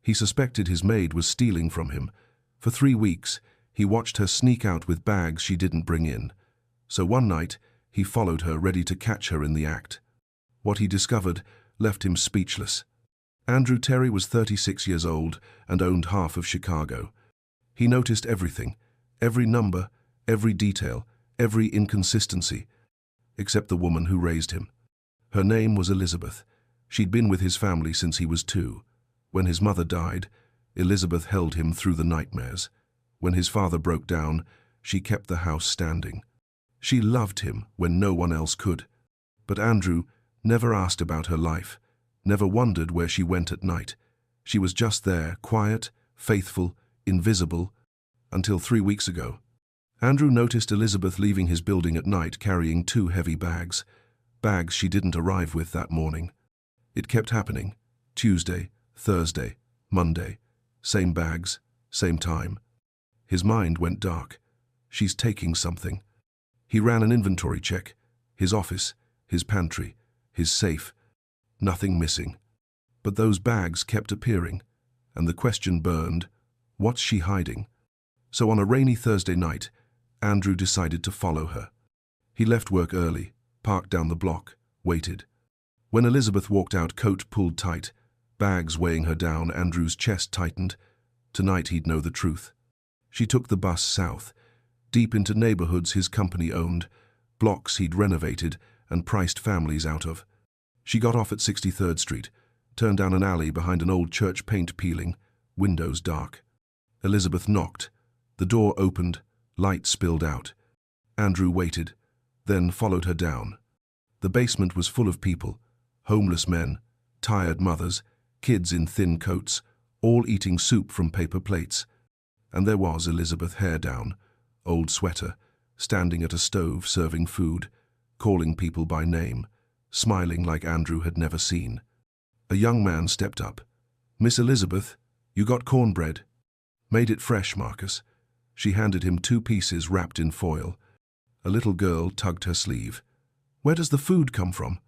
He suspected his maid was stealing from him. For 3 weeks, he watched her sneak out with bags she didn't bring in. So one night, he followed her, ready to catch her in the act. What he discovered left him speechless. Andrew Terry was 36 years old and owned half of Chicago. He noticed everything, every number, every detail, every inconsistency, except the woman who raised him. Her name was Elizabeth. She'd been with his family since he was 2. When his mother died, Elizabeth held him through the nightmares. When his father broke down, she kept the house standing. She loved him when no one else could. But Andrew never asked about her life, never wondered where she went at night. She was just there, quiet, faithful, invisible, until 3 weeks ago. Andrew noticed Elizabeth leaving his building at night carrying 2 heavy bags she didn't arrive with that morning. It kept happening. Tuesday, Thursday, Monday. Same bags, same time. His mind went dark. She's taking something. He ran an inventory check. His office, his pantry, his safe. Nothing missing. But those bags kept appearing, and the question burned, what's she hiding? So on a rainy Thursday night, Andrew decided to follow her. He left work early, parked down the block, waited. When Elizabeth walked out, coat pulled tight, bags weighing her down, Andrew's chest tightened. Tonight he'd know the truth. She took the bus south, deep into neighborhoods his company owned, blocks he'd renovated and priced families out of. She got off at 63rd Street, turned down an alley behind an old church, paint peeling, windows dark. Elizabeth knocked. The door opened, light spilled out. Andrew waited, then followed her down. The basement was full of people, homeless men, tired mothers, kids in thin coats, all eating soup from paper plates. And there was Elizabeth, hair down, old sweater, standing at a stove serving food, calling people by name, smiling like Andrew had never seen. A young man stepped up. "Miss Elizabeth, you got cornbread?" "Made it fresh, Marcus." She handed him 2 pieces wrapped in foil. A little girl tugged her sleeve. "Where does the food come from?"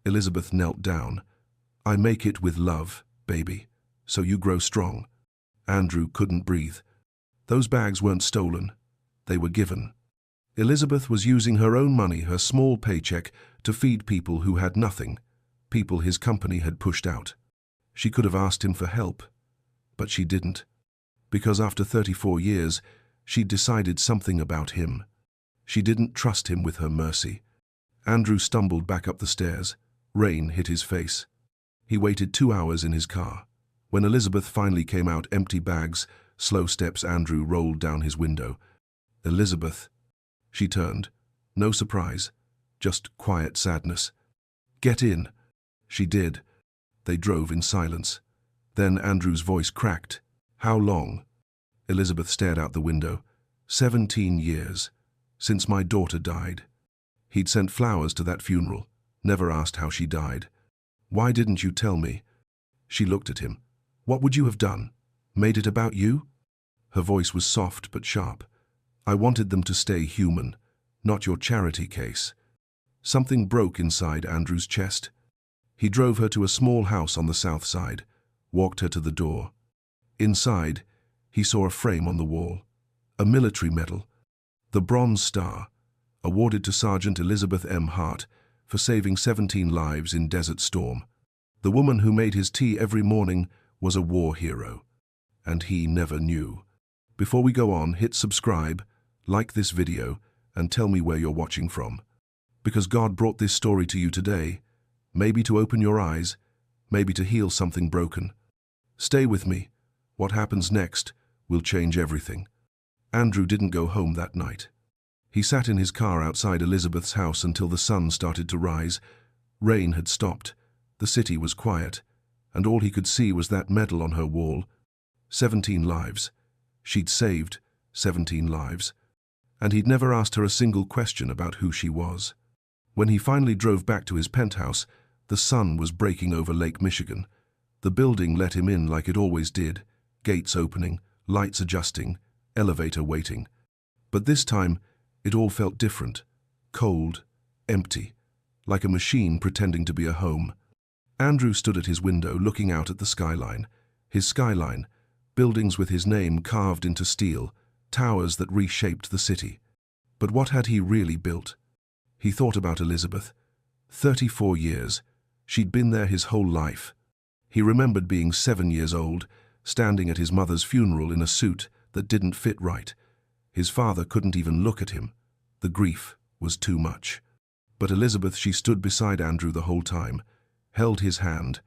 Elizabeth knelt down. "I make it with love, baby, so you grow strong." Andrew couldn't breathe. Those bags weren't stolen. They were given. Elizabeth was using her own money, her small paycheck, to feed people who had nothing, people his company had pushed out. She could have asked him for help, but she didn't. Because after 34 years, she'd decided something about him. She didn't trust him with her mercy. Andrew stumbled back up the stairs. Rain hit his face. He waited 2 hours in his car. When Elizabeth finally came out, empty bags, slow steps, Andrew rolled down his window. "Elizabeth." She turned. No surprise, just quiet sadness. "Get in." She did. They drove in silence. Then Andrew's voice cracked. "How long?" Elizabeth stared out the window. 17 years. Since my daughter died. He'd sent flowers to that funeral, never asked how she died. "Why didn't you tell me?" She looked at him. "What would you have done? Made it about you?" Her voice was soft but sharp. "I wanted them to stay human, not your charity case." Something broke inside Andrew's chest. He drove her to a small house on the south side, walked her to the door. Inside, he saw a frame on the wall, a military medal, the Bronze Star, awarded to Sergeant Elizabeth M. Hart for saving 17 lives in Desert Storm. The woman who made his tea every morning was a war hero, and he never knew. Before we go on, hit subscribe, like this video, and tell me where you're watching from. Because God brought this story to you today, maybe to open your eyes, maybe to heal something broken. Stay with me. What happens next will change everything. Andrew didn't go home that night. He sat in his car outside Elizabeth's house until the sun started to rise. Rain had stopped, the city was quiet, and all he could see was that medal on her wall. 17 lives. She'd saved 17 lives. And he'd never asked her a single question about who she was. When he finally drove back to his penthouse, the sun was breaking over Lake Michigan. The building let him in like it always did, gates opening, lights adjusting, elevator waiting. But this time, it all felt different, cold, empty, like a machine pretending to be a home. Andrew stood at his window looking out at the skyline. His skyline, buildings with his name carved into steel, towers that reshaped the city. But what had he really built? He thought about Elizabeth. 34 years. She'd been there his whole life. He remembered being 7 years old, standing at his mother's funeral in a suit that didn't fit right. His father couldn't even look at him. The grief was too much. But Elizabeth, she stood beside Andrew the whole time, held his hand,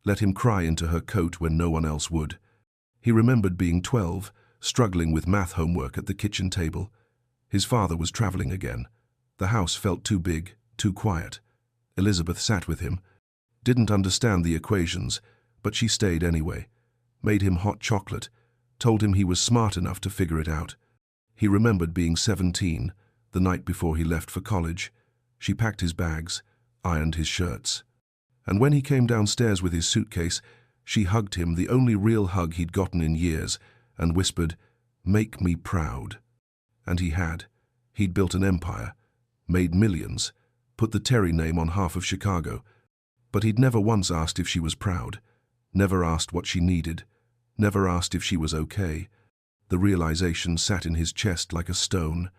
let him cry into her coat when no one else would. He remembered being 12, struggling with math homework at the kitchen table. His father was traveling again. The house felt too big, too quiet. Elizabeth sat with him, didn't understand the equations, but she stayed anyway, made him hot chocolate, told him he was smart enough to figure it out. He remembered being 17, the night before he left for college. She packed his bags, ironed his shirts. And when he came downstairs with his suitcase, she hugged him, the only real hug he'd gotten in years, and whispered, "Make me proud." And he had. He'd built an empire, made millions, put the Terry name on half of Chicago. But he'd never once asked if she was proud, never asked what she needed, never asked if she was okay. The realization sat in his chest like a stone.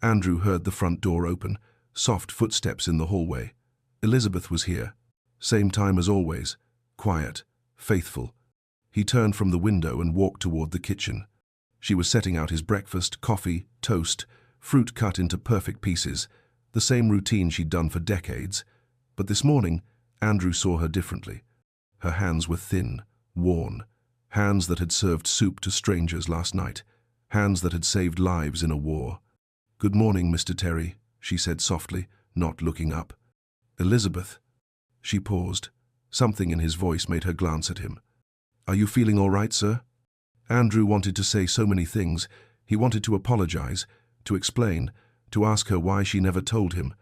Andrew heard the front door open, soft footsteps in the hallway. Elizabeth was here, same time as always, quiet, faithful. He turned from the window and walked toward the kitchen. She was setting out his breakfast, coffee, toast, fruit cut into perfect pieces, the same routine she'd done for decades. But this morning, Andrew saw her differently. Her hands were thin, worn, hands that had served soup to strangers last night, hands that had saved lives in a war. "Good morning, Mr. Terry," she said softly, not looking up. "Elizabeth." She paused. Something in his voice made her glance at him. "Are you feeling all right, sir?" Andrew wanted to say so many things. He wanted to apologize, to explain, to ask her why she never told him,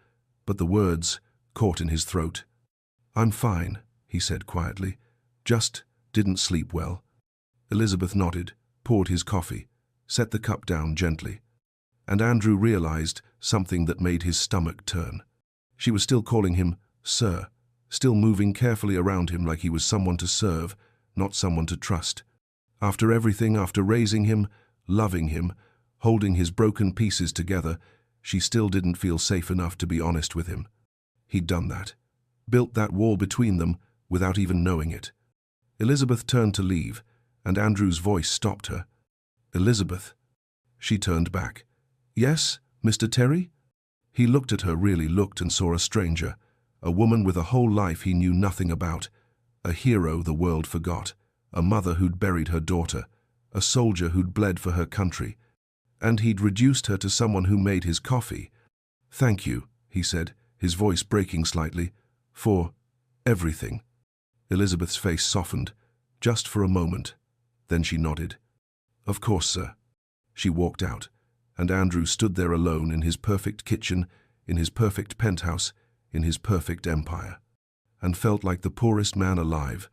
but the words caught in his throat. "I'm fine," he said quietly. "Just didn't sleep well." Elizabeth nodded, poured his coffee, set the cup down gently. And Andrew realized something that made his stomach turn. She was still calling him sir, still moving carefully around him like he was someone to serve, not someone to trust. After everything, after raising him, loving him, holding his broken pieces together, she still didn't feel safe enough to be honest with him. He'd done that, built that wall between them without even knowing it. Elizabeth turned to leave, and Andrew's voice stopped her. "Elizabeth." She turned back. "Yes, Mr. Terry?" He looked at her, really looked, and saw a stranger, a woman with a whole life he knew nothing about, a hero the world forgot, a mother who'd buried her daughter, a soldier who'd bled for her country, and he'd reduced her to someone who made his coffee. "Thank you," he said, his voice breaking slightly, "for everything." Elizabeth's face softened, just for a moment. Then she nodded. "Of course, sir." She walked out, and Andrew stood there alone in his perfect kitchen, in his perfect penthouse, in his perfect empire, and felt like the poorest man alive.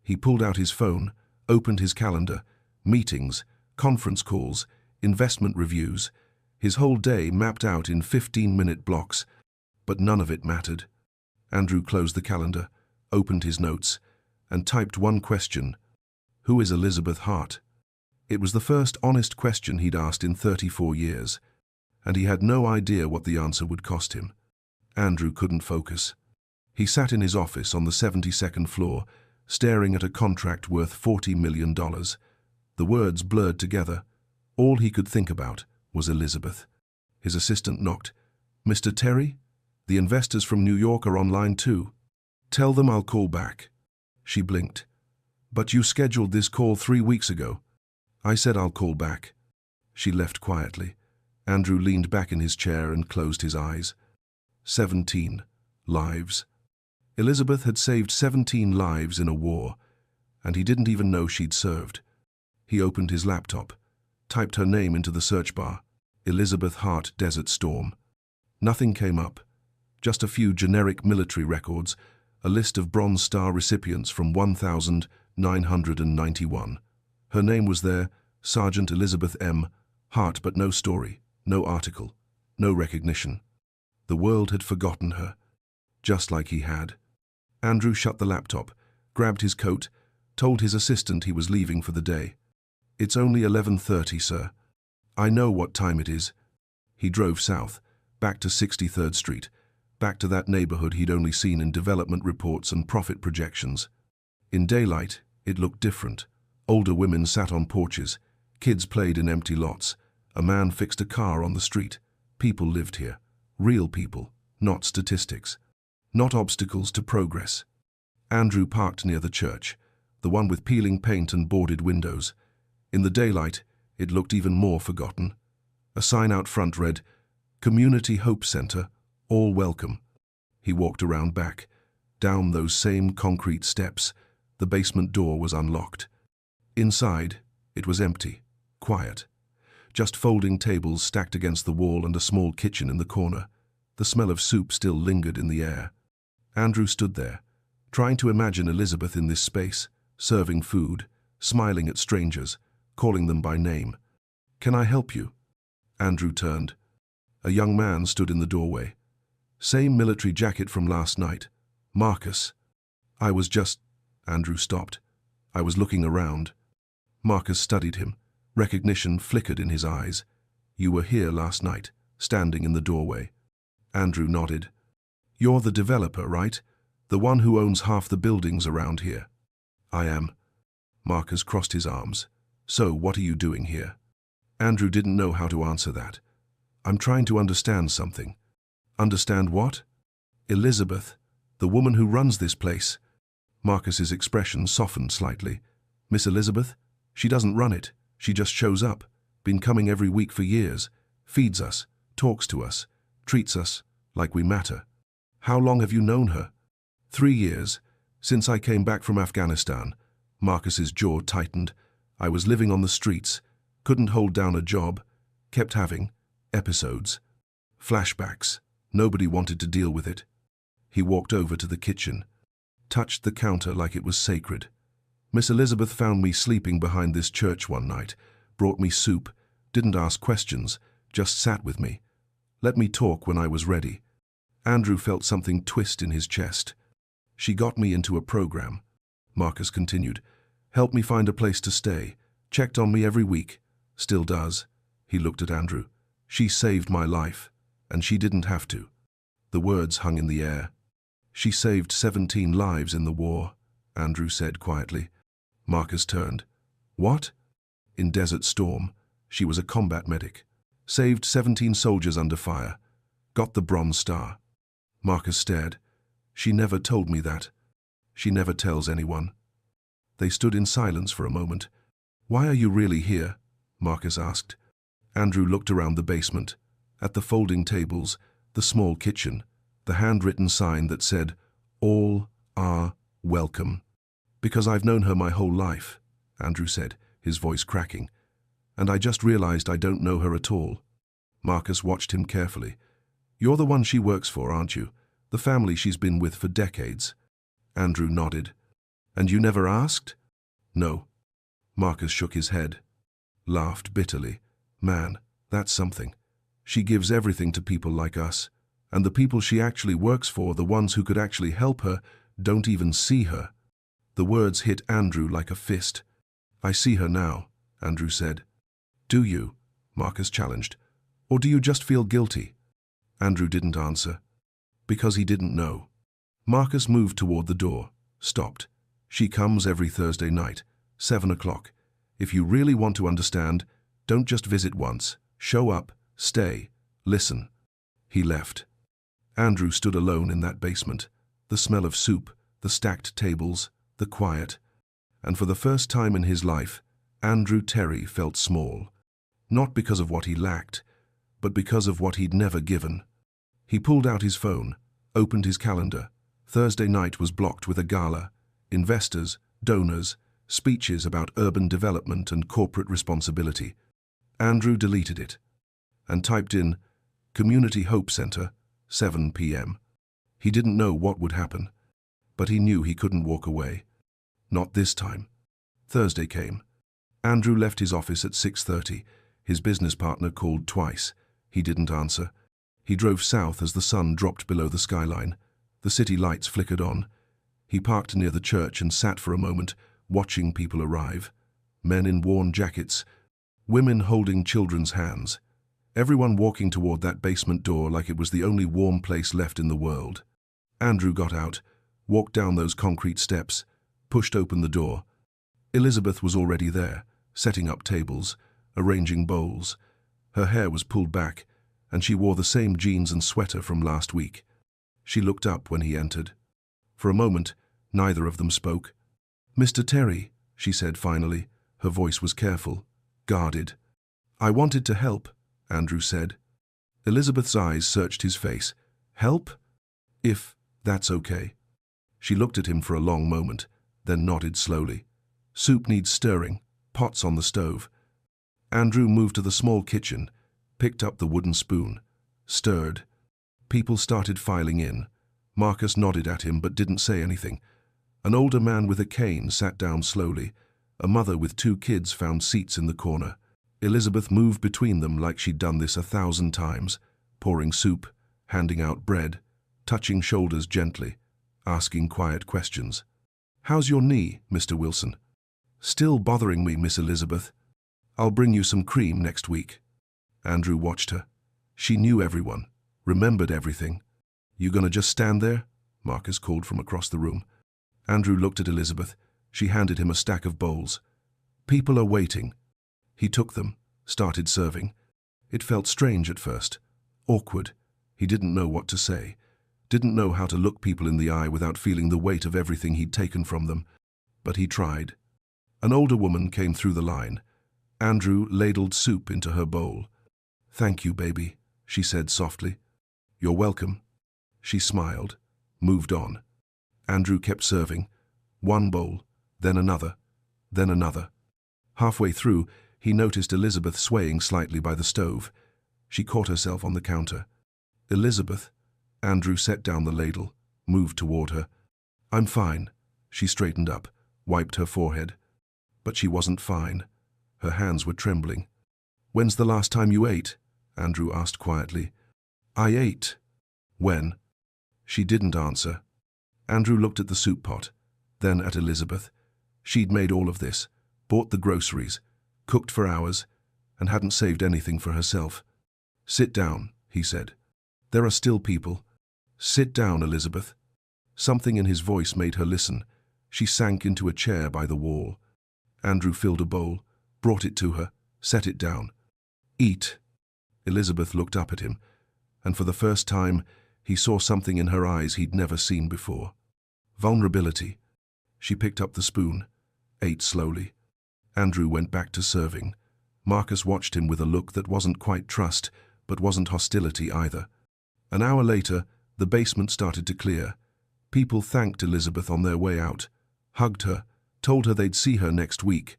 He pulled out his phone, opened his calendar, meetings, conference calls, investment reviews, his whole day mapped out in 15-minute blocks, but none of it mattered. Andrew closed the calendar, opened his notes, and typed one question: "Who is Elizabeth Hart?" It was the first honest question he'd asked in 34 years, and he had no idea what the answer would cost him. Andrew couldn't focus. He sat in his office on the 72nd floor, staring at a contract worth $40 million. The words blurred together. All he could think about was Elizabeth. His assistant knocked. "Mr. Terry? The investors from New York are online too. Tell them I'll call back." She blinked. "But you scheduled this call 3 weeks ago." "I said I'll call back." She left quietly. Andrew leaned back in his chair and closed his eyes. 17 lives. Elizabeth had saved 17 lives in a war, and he didn't even know she'd served. He opened his laptop, typed her name into the search bar. Elizabeth Hart, Desert Storm. Nothing came up. Just a few generic military records, a list of Bronze Star recipients from 1991. Her name was there, Sergeant Elizabeth M. Hart, but no story, no article, no recognition. The world had forgotten her, just like he had. Andrew shut the laptop, grabbed his coat, Told his assistant he was leaving for the day. "It's only 11:30, sir." "I know what time it is." He drove south, back to 63rd Street, back to that neighborhood he'd only seen in development reports and profit projections. In daylight, it looked different. Older women sat on porches, kids played in empty lots, a man fixed a car on the street. People lived here. Real people, not statistics. Not obstacles to progress. Andrew parked near the church, the one with peeling paint and boarded windows. In the daylight, it looked even more forgotten. A sign out front read, "Community Hope Center, all welcome." He walked around back. Down those same concrete steps, the basement door was unlocked. Inside, it was empty, quiet. Just folding tables stacked against the wall and a small kitchen in the corner. The smell of soup still lingered in the air. Andrew stood there, trying to imagine Elizabeth in this space, serving food, smiling at strangers, calling them by name. "Can I help you?" Andrew turned. A young man stood in the doorway. Same military jacket from last night. "Marcus." "I was just—" Andrew stopped. "I was looking around." Marcus studied him. Recognition flickered in his eyes. "You were here last night, standing in the doorway." Andrew nodded. "You're the developer, right? The one who owns half the buildings around here." "I am." Marcus crossed his arms. "So, what are you doing here?" Andrew didn't know how to answer that. "I'm trying to understand something." "Understand what?" "Elizabeth, the woman who runs this place." Marcus's expression softened slightly. "Miss Elizabeth? She doesn't run it. She just shows up. Been coming every week for years. Feeds us, talks to us, treats us like we matter." "How long have you known her?" 3 years. Since I came back from Afghanistan." Marcus's jaw tightened. "I was living on the streets. Couldn't hold down a job. Kept having episodes. Flashbacks. Nobody wanted to deal with it." He walked over to the kitchen. Touched the counter like it was sacred. "Miss Elizabeth found me sleeping behind this church one night. Brought me soup. Didn't ask questions. Just sat with me. Let me talk when I was ready." Andrew felt something twist in his chest. "She got me into a program." Marcus continued. "Helped me find a place to stay. Checked on me every week. Still does." He looked at Andrew. "She saved my life. And she didn't have to." The words hung in the air. "She saved 17 lives in the war," Andrew said quietly. Marcus turned. "What?" "In Desert Storm. She was a combat medic. Saved 17 soldiers under fire. Got the Bronze Star." Marcus stared. "She never told me that." "She never tells anyone." They stood in silence for a moment. "Why are you really here?" Marcus asked. Andrew looked around the basement, at the folding tables, the small kitchen, the handwritten sign that said, "All are welcome." "Because I've known her my whole life," Andrew said, his voice cracking. "And I just realized I don't know her at all." Marcus watched him carefully. "You're the one she works for, aren't you? The family she's been with for decades." Andrew nodded. "And you never asked?" "No." Marcus shook his head, laughed bitterly. "Man, that's something. She gives everything to people like us. And the people she actually works for, the ones who could actually help her, don't even see her." The words hit Andrew like a fist. "I see her now," Andrew said. "Do you?" Marcus challenged. "Or do you just feel guilty?" Andrew didn't answer. Because he didn't know. Marcus moved toward the door, stopped. "She comes every Thursday night, 7 o'clock. If you really want to understand, don't just visit once. Show up, stay, listen." He left. Andrew stood alone in that basement. The smell of soup, the stacked tables, the quiet. And for the first time in his life, Andrew Terry felt small. Not because of what he lacked, but because of what he'd never given. He pulled out his phone, opened his calendar. Thursday night was blocked with a gala. Investors, donors, speeches about urban development and corporate responsibility. Andrew deleted it and typed in Community Hope Center, 7 p.m. He didn't know what would happen, but he knew he couldn't walk away. Not this time. Thursday came. Andrew left his office at 6:30. His business partner called twice. He didn't answer. He drove south as the sun dropped below the skyline. The city lights flickered on. He parked near the church and sat for a moment, watching people arrive. Men in worn jackets, women holding children's hands. Everyone walking toward that basement door like it was the only warm place left in the world. Andrew got out, walked down those concrete steps, pushed open the door. Elizabeth was already there, setting up tables, arranging bowls. Her hair was pulled back, and she wore the same jeans and sweater from last week. She looked up when he entered. For a moment, neither of them spoke. "Mr. Terry," she said finally. Her voice was careful, guarded. "I wanted to help," Andrew said. Elizabeth's eyes searched his face. "Help? If that's okay." She looked at him for a long moment, then nodded slowly. "Soup needs stirring, pots on the stove." Andrew moved to the small kitchen, picked up the wooden spoon, stirred. People started filing in. Marcus nodded at him but didn't say anything. An older man with a cane sat down slowly. A mother with 2 kids found seats in the corner. Elizabeth moved between them like she'd done this 1,000 times, pouring soup, handing out bread, touching shoulders gently, asking quiet questions. "How's your knee, Mr. Wilson?" "Still bothering me, Miss Elizabeth. I'll bring you some cream next week." Andrew watched her. She knew everyone, remembered everything. "You gonna just stand there?" Marcus called from across the room. Andrew looked at Elizabeth. She handed him a stack of bowls. "People are waiting." He took them, started serving. It felt strange at first, awkward. He didn't know what to say, didn't know how to look people in the eye without feeling the weight of everything he'd taken from them. But he tried. An older woman came through the line. Andrew ladled soup into her bowl. "Thank you, baby," she said softly. "You're welcome." She smiled, moved on. Andrew kept serving. One bowl, then another, then another. Halfway through, he noticed Elizabeth swaying slightly by the stove. She caught herself on the counter. "Elizabeth." Andrew set down the ladle, moved toward her. "I'm fine." She straightened up, wiped her forehead. But she wasn't fine. Her hands were trembling. "When's the last time you ate?" Andrew asked quietly. "I ate." "When?" She didn't answer. Andrew looked at the soup pot, then at Elizabeth. She'd made all of this, bought the groceries, cooked for hours, and hadn't saved anything for herself. "Sit down," he said. "There are still people." "Sit down, Elizabeth." Something in his voice made her listen. She sank into a chair by the wall. Andrew filled a bowl, brought it to her, set it down. "Eat." Elizabeth looked up at him, and for the first time, he saw something in her eyes he'd never seen before. Vulnerability. She picked up the spoon, ate slowly. Andrew went back to serving. Marcus watched him with a look that wasn't quite trust, but wasn't hostility either. An hour later, the basement started to clear. People thanked Elizabeth on their way out, hugged her, told her they'd see her next week.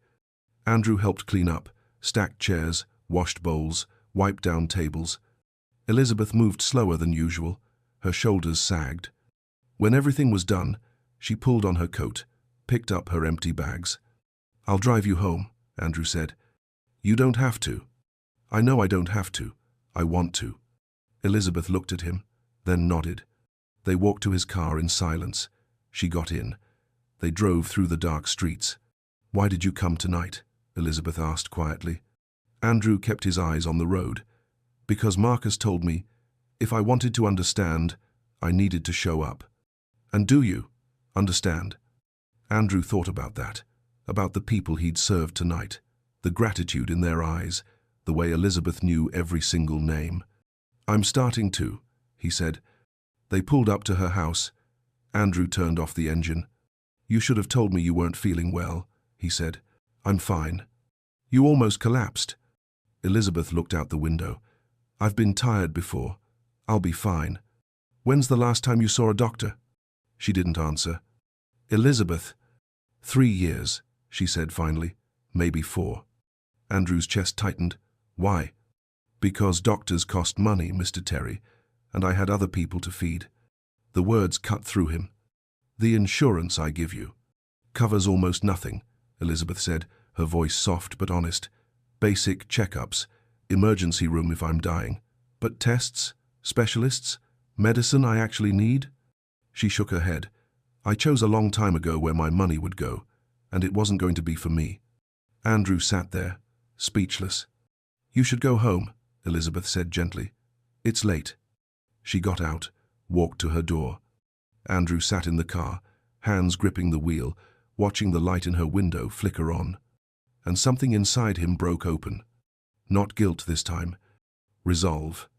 Andrew helped clean up, stacked chairs, washed bowls, wiped down tables. Elizabeth moved slower than usual. Her shoulders sagged. When everything was done, she pulled on her coat, picked up her empty bags. "I'll drive you home," Andrew said. "You don't have to." "I know I don't have to. I want to." Elizabeth looked at him, then nodded. They walked to his car in silence. She got in. They drove through the dark streets. "Why did you come tonight?" Elizabeth asked quietly. Andrew kept his eyes on the road. "Because Marcus told me, if I wanted to understand, I needed to show up." "And do you understand?" Andrew thought about that, about the people he'd served tonight, the gratitude in their eyes, the way Elizabeth knew every single name. "I'm starting to," he said. They pulled up to her house. Andrew turned off the engine. "You should have told me you weren't feeling well," he said. "I'm fine." "You almost collapsed." Elizabeth looked out the window. "I've been tired before. I'll be fine." "When's the last time you saw a doctor?" She didn't answer. "Elizabeth." 3 years, she said finally. "Maybe 4. Andrew's chest tightened. "Why?" "Because doctors cost money, Mr. Terry, and I had other people to feed." The words cut through him. "The insurance I give you covers almost nothing," Elizabeth said, her voice soft but honest. "Basic checkups, emergency room if I'm dying. But tests, specialists, medicine I actually need?" She shook her head. "I chose a long time ago where my money would go, and it wasn't going to be for me. Andrew sat there, speechless. "You should go home," Elizabeth said gently. "It's late." She got out, walked to her door. Andrew sat in the car, hands gripping the wheel, watching the light in her window flicker on. And something inside him broke open. Not guilt this time. Resolve.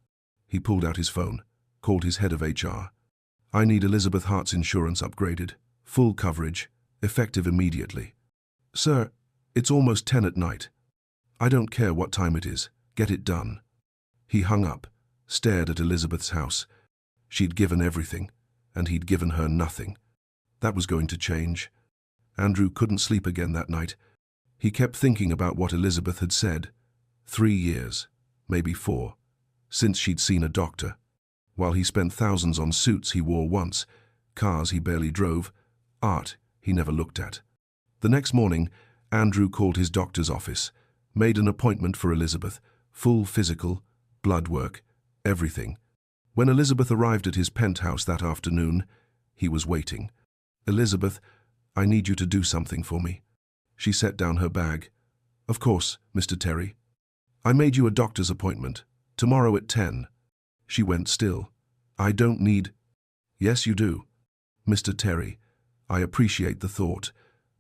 He pulled out his phone, called his head of HR. "I need Elizabeth Hart's insurance upgraded. Full coverage. Effective immediately." "Sir, it's almost 10 at night." "I don't care what time it is. Get it done." He hung up, stared at Elizabeth's house. She'd given everything, and he'd given her nothing. That was going to change. Andrew couldn't sleep again that night. He kept thinking about what Elizabeth had said. 3 years, maybe 4, since she'd seen a doctor. While he spent thousands on suits he wore once, cars he barely drove, art he never looked at. The next morning, Andrew called his doctor's office, made an appointment for Elizabeth, full physical, blood work, everything. When Elizabeth arrived at his penthouse that afternoon, he was waiting. "Elizabeth, I need you to do something for me." She set down her bag. "Of course, Mr. Terry. I made you a doctor's appointment. Tomorrow at 10. She went still. "I don't need—" "Yes, you do. Mr. Terry, I appreciate the thought,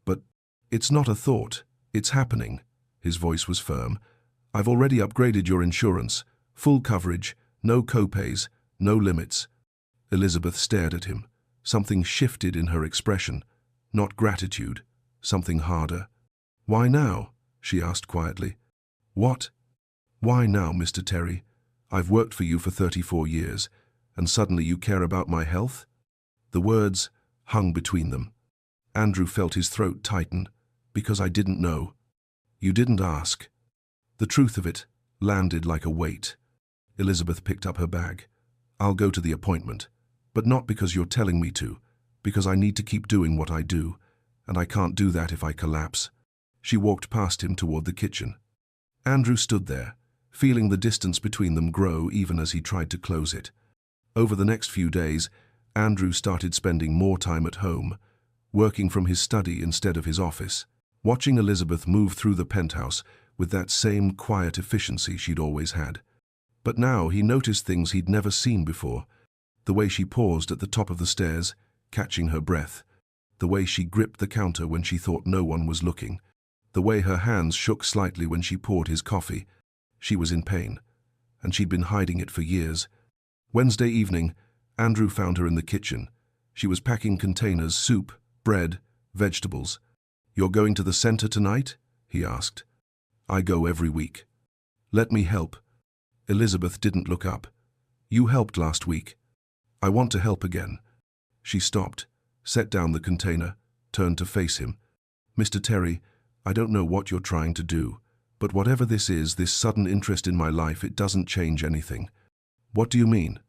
but it's not a thought, it's happening." His voice was firm. "I've already upgraded your insurance. Full coverage, no copays, no limits." Elizabeth stared at him. Something shifted in her expression. Not gratitude, something harder. "Why now?" she asked quietly. "What? Why now, Mr. Terry? I've worked for you for 34 years, and suddenly you care about my health?" The words hung between them. Andrew felt his throat tighten. "Because I didn't know. You didn't ask." The truth of it landed like a weight. Elizabeth picked up her bag. "I'll go to the appointment, but not because you're telling me to, because I need to keep doing what I do, and I can't do that if I collapse." She walked past him toward the kitchen. Andrew stood there, feeling the distance between them grow even as he tried to close it. Over the next few days, Andrew started spending more time at home, working from his study instead of his office, watching Elizabeth move through the penthouse with that same quiet efficiency she'd always had. But now he noticed things he'd never seen before. The way she paused at the top of the stairs, catching her breath. The way she gripped the counter when she thought no one was looking. The way her hands shook slightly when she poured his coffee. She was in pain, and she'd been hiding it for years. Wednesday evening, Andrew found her in the kitchen. She was packing containers, soup, bread, vegetables. "You're going to the center tonight?" he asked. "I go every week." "Let me help." Elizabeth didn't look up. "You helped last week. I want to help again." She stopped, set down the container, turned to face him. "Mr. Terry, I don't know what you're trying to do, but whatever this is, this sudden interest in my life, it doesn't change anything." "What do you mean?"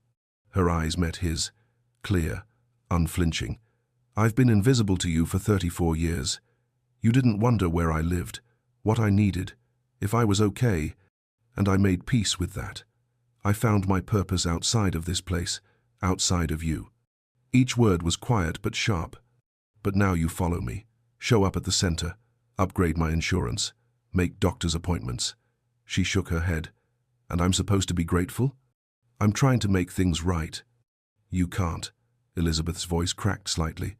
Her eyes met his, clear, unflinching. "I've been invisible to you for 34 years. You didn't wonder where I lived, what I needed, if I was okay, and I made peace with that. I found my purpose outside of this place, outside of you." Each word was quiet but sharp. "But now you follow me, show up at the center, upgrade my insurance, make doctor's appointments." She shook her head. "And I'm supposed to be grateful? I'm trying to make things right." "You can't." Elizabeth's voice cracked slightly.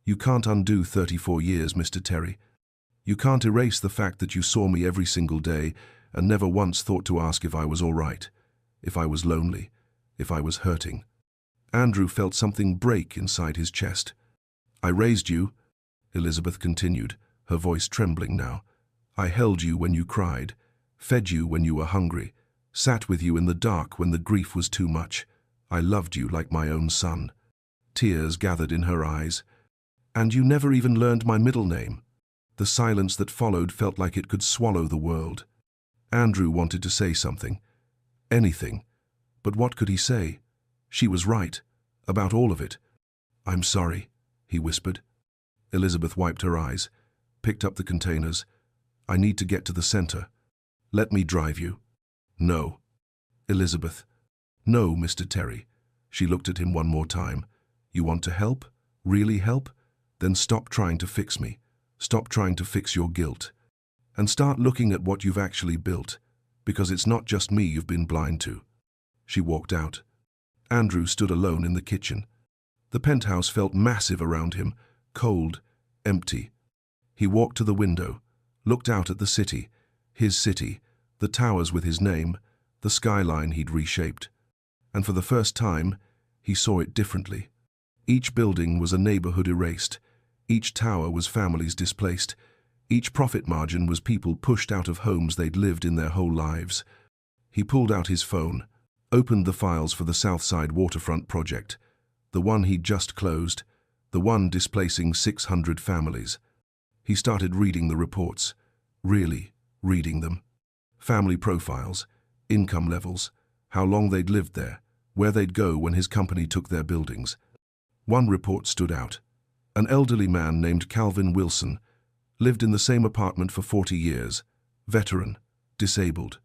"You can't undo 34 years, Mr. Terry. You can't erase the fact that you saw me every single day and never once thought to ask if I was all right, if I was lonely, if I was hurting." Andrew felt something break inside his chest. "I raised you," Elizabeth continued, her voice trembling now. "I held you when you cried, fed you when you were hungry, sat with you in the dark when the grief was too much. I loved you like my own son." Tears gathered in her eyes. "And you never even learned my middle name." The silence that followed felt like it could swallow the world. Andrew wanted to say something. Anything. But what could he say? She was right. About all of it. "I'm sorry," he whispered. Elizabeth wiped her eyes, picked up the containers. "I need to get to the center. Let me drive you." "No." "Elizabeth." "No, Mr. Terry." She looked at him one more time. "You want to help? Really help? Then stop trying to fix me. Stop trying to fix your guilt. And start looking at what you've actually built, because it's not just me you've been blind to." She walked out. Andrew stood alone in the kitchen. The penthouse felt massive around him, cold, empty. He walked to the window, looked out at the city, his city, the towers with his name, the skyline he'd reshaped. And for the first time, he saw it differently. Each building was a neighborhood erased. Each tower was families displaced. Each profit margin was people pushed out of homes they'd lived in their whole lives. He pulled out his phone, opened the files for the Southside Waterfront project, the one he'd just closed, the one displacing 600 families. He started reading the reports, really reading them. Family profiles, income levels, how long they'd lived there, where they'd go when his company took their buildings. One report stood out. An elderly man named Calvin Wilson lived in the same apartment for 40 years, veteran, disabled.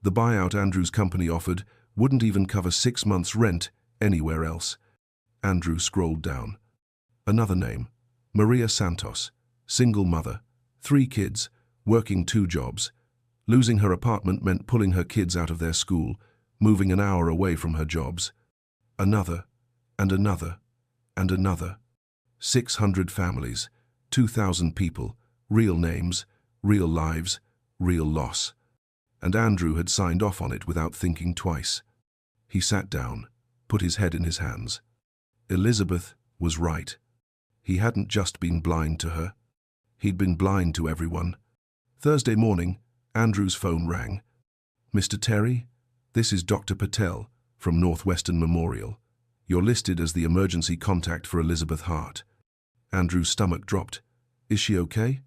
The buyout Andrew's company offered wouldn't even cover 6 months' rent anywhere else. Andrew scrolled down. Another name, Maria Santos, single mother, 3 kids, working 2 jobs. Losing her apartment meant pulling her kids out of their school, moving an hour away from her jobs. Another, and another, and another. 600 families, 2,000 people, real names, real lives, real loss. And Andrew had signed off on it without thinking twice. He sat down, put his head in his hands. Elizabeth was right. He hadn't just been blind to her. He'd been blind to everyone. Thursday morning, Andrew's phone rang. "Mr. Terry, this is Dr. Patel from Northwestern Memorial. You're listed as the emergency contact for Elizabeth Hart." Andrew's stomach dropped. "Is she okay?"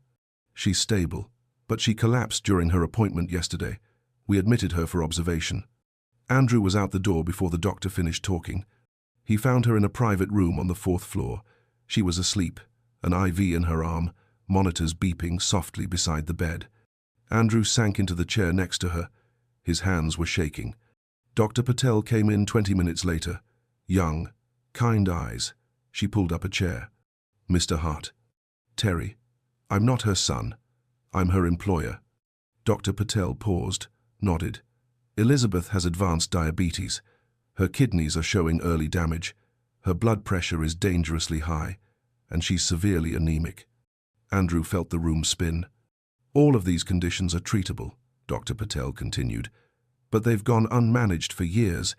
"She's stable, but she collapsed during her appointment yesterday. We admitted her for observation." Andrew was out the door before the doctor finished talking. He found her in a private room on the 4th floor. She was asleep, an IV in her arm, monitors beeping softly beside the bed. Andrew sank into the chair next to her. His hands were shaking. Dr. Patel came in 20 minutes later. Young, kind eyes. She pulled up a chair. "Mr. Hart." "Terry, I'm not her son. I'm her employer." Dr. Patel paused, nodded. "Elizabeth has advanced diabetes. Her kidneys are showing early damage. Her blood pressure is dangerously high, and she's severely anemic." Andrew felt the room spin. "All of these conditions are treatable," Dr. Patel continued, "but they've gone unmanaged for years.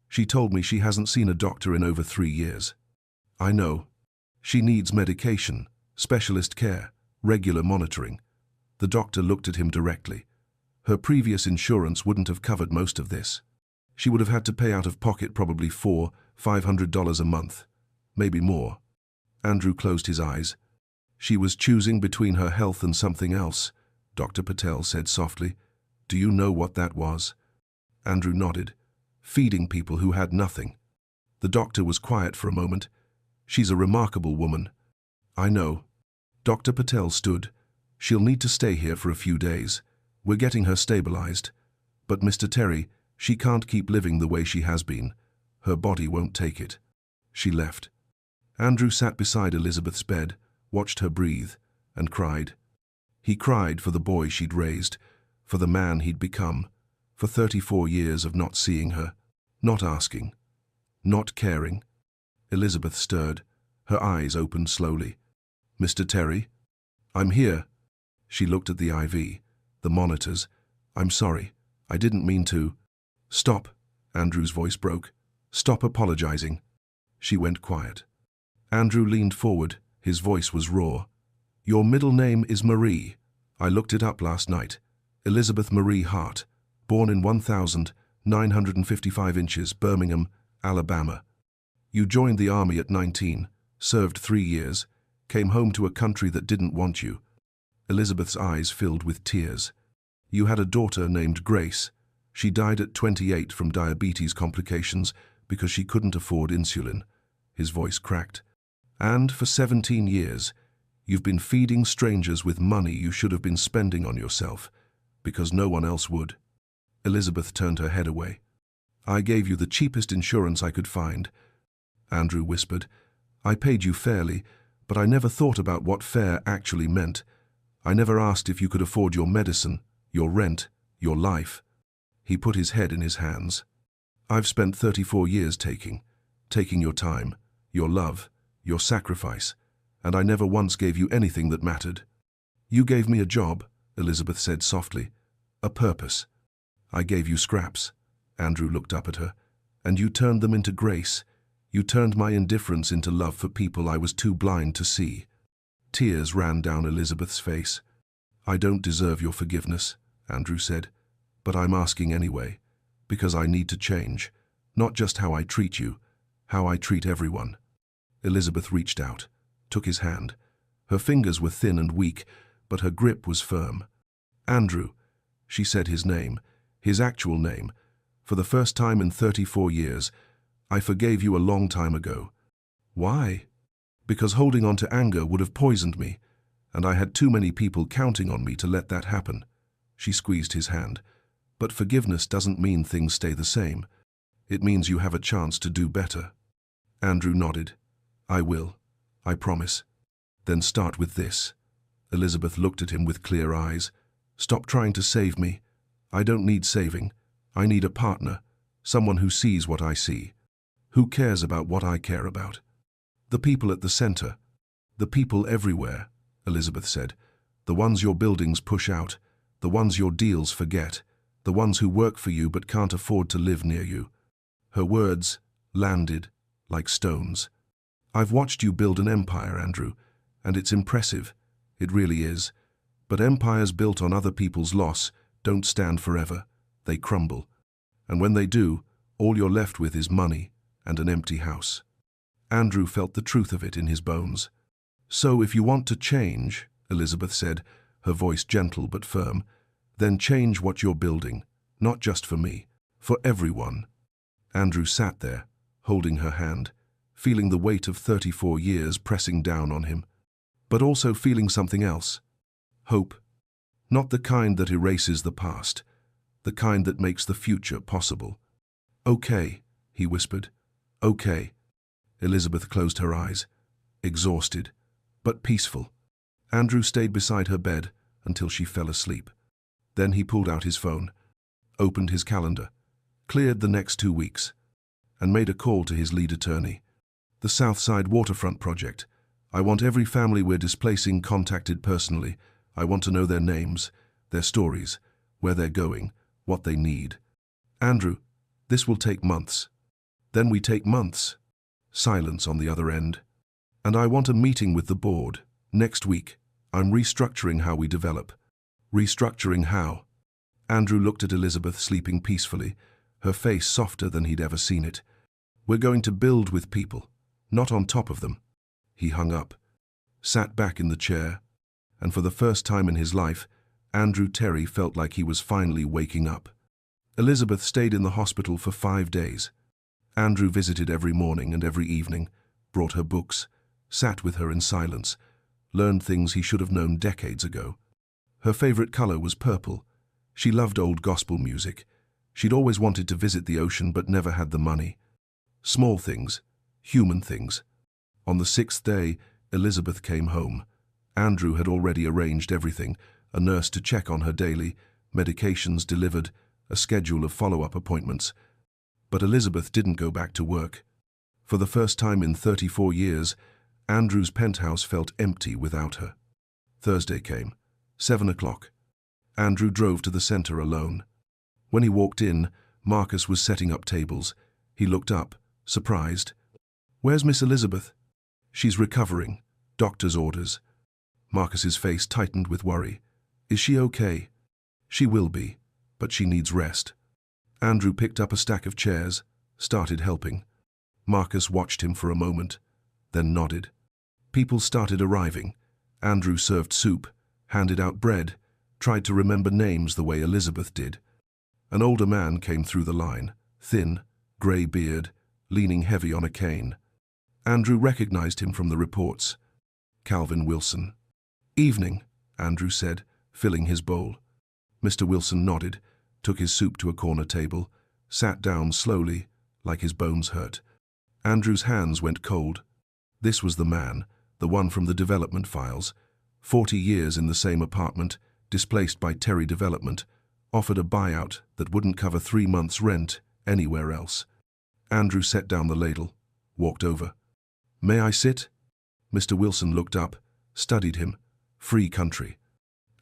She told me she hasn't seen a doctor in over 3 years." "I know. She needs medication, specialist care, regular monitoring." The doctor looked at him directly. "Her previous insurance wouldn't have covered most of this. She would have had to pay out of pocket probably $400–500 a month, maybe more." Andrew closed his eyes. "She was choosing between her health and something else," Dr. Patel said softly. "Do you know what that was?" Andrew nodded. "Feeding people who had nothing." The doctor was quiet for a moment. "She's a remarkable woman." "I know." Dr. Patel stood. "She'll need to stay here for a few days. We're getting her stabilized. But Mr. Terry, she can't keep living the way she has been. Her body won't take it." She left. Andrew sat beside Elizabeth's bed, watched her breathe, and cried. He cried for the boy she'd raised, for the man he'd become, for 34 years of not seeing her, not asking, not caring. Elizabeth stirred. Her eyes opened slowly. "Mr. Terry?" "I'm here." She looked at the IV, the monitors. "I'm sorry. I didn't mean to." "Stop," Andrew's voice broke. "Stop apologizing." She went quiet. Andrew leaned forward. His voice was raw. "Your middle name is Marie. I looked it up last night. Elizabeth Marie Hart, born in 1,955 inches, Birmingham, Alabama. You joined the army at 19, served 3 years, came home to a country that didn't want you." Elizabeth's eyes filled with tears. "You had a daughter named Grace. She died at 28 from diabetes complications because she couldn't afford insulin." His voice cracked. "And for 17 years, you've been feeding strangers with money you should have been spending on yourself, because no one else would." Elizabeth turned her head away. "I gave you the cheapest insurance I could find." Andrew whispered. "I paid you fairly, But I never thought about what fair actually meant. I never asked if you could afford your medicine, your rent, your life. He put his head in his hands. I've spent 34 years taking your time, your love, your sacrifice, and I never once gave you anything that mattered. You gave me a job, Elizabeth said softly, a purpose. I gave you scraps. Andrew looked up at her. And you turned them into grace. You turned my indifference into love for people I was too blind to see. Tears ran down Elizabeth's face. I don't deserve your forgiveness, Andrew said, but I'm asking anyway, because I need to change, not just how I treat you, how I treat everyone. Elizabeth reached out, took his hand. Her fingers were thin and weak, but her grip was firm. Andrew, she said his name, his actual name. For the first time in 34 years, I forgave you a long time ago. Why? Because holding on to anger would have poisoned me, and I had too many people counting on me to let that happen. She squeezed his hand. But forgiveness doesn't mean things stay the same. It means you have a chance to do better. Andrew nodded. I will. I promise. Then start with this. Elizabeth looked at him with clear eyes. Stop trying to save me. I don't need saving. I need a partner, someone who sees what I see, who cares about what I care about. The people at the center, the people everywhere, Elizabeth said, the ones your buildings push out, the ones your deals forget, the ones who work for you but can't afford to live near you. Her words landed like stones. I've watched you build an empire, Andrew, and it's impressive. It really is. But empires built on other people's loss don't stand forever. They crumble. And when they do, all you're left with is money and an empty house. Andrew felt the truth of it in his bones. So if you want to change, Elizabeth said, her voice gentle but firm, then change what you're building, not just for me, for everyone. Andrew sat there, holding her hand, feeling the weight of 34 years pressing down on him, but also feeling something else. Hope. Not the kind that erases the past, the kind that makes the future possible. Okay, he whispered. Okay. Elizabeth closed her eyes, exhausted, but peaceful. Andrew stayed beside her bed until she fell asleep. Then he pulled out his phone, opened his calendar, cleared the next 2 weeks, and made a call to his lead attorney. The Southside Waterfront Project. I want every family we're displacing contacted personally. I want to know their names, their stories, where they're going, what they need. Andrew, this will take months. Then we take months. Silence on the other end. And I want a meeting with the board. Next week. I'm restructuring how we develop. Restructuring how? Andrew looked at Elizabeth sleeping peacefully, her face softer than he'd ever seen it. We're going to build with people, not on top of them. He hung up, sat back in the chair, and for the first time in his life, Andrew Terry felt like he was finally waking up. Elizabeth stayed in the hospital for 5 days. Andrew visited every morning and every evening, brought her books, sat with her in silence, learned things he should have known decades ago. Her favorite color was purple. She loved old gospel music. She'd always wanted to visit the ocean but never had the money. Small things, human things. On the 6th day, Elizabeth came home. Andrew had already arranged everything, a nurse to check on her daily, medications delivered, a schedule of follow-up appointments. But Elizabeth didn't go back to work. For the first time in 34 years, Andrew's penthouse felt empty without her. Thursday came, 7 o'clock. Andrew drove to the center alone. When he walked in, Marcus was setting up tables. He looked up, surprised. "Where's Miss Elizabeth?" "She's recovering. Doctor's orders." Marcus's face tightened with worry. "Is she okay?" "She will be, but she needs rest." Andrew picked up a stack of chairs, started helping. Marcus watched him for a moment, then nodded. People started arriving. Andrew served soup, handed out bread, tried to remember names the way Elizabeth did. An older man came through the line, thin, grey beard, leaning heavy on a cane. Andrew recognized him from the reports. Calvin Wilson. "Evening," Andrew said, filling his bowl. Mr. Wilson nodded, took his soup to a corner table, sat down slowly, like his bones hurt. Andrew's hands went cold. This was the man, the one from the development files. 40 years in the same apartment, displaced by Terry Development, offered a buyout that wouldn't cover 3 months' rent anywhere else. Andrew set down the ladle, walked over. "May I sit?" Mr. Wilson looked up, studied him. Free country.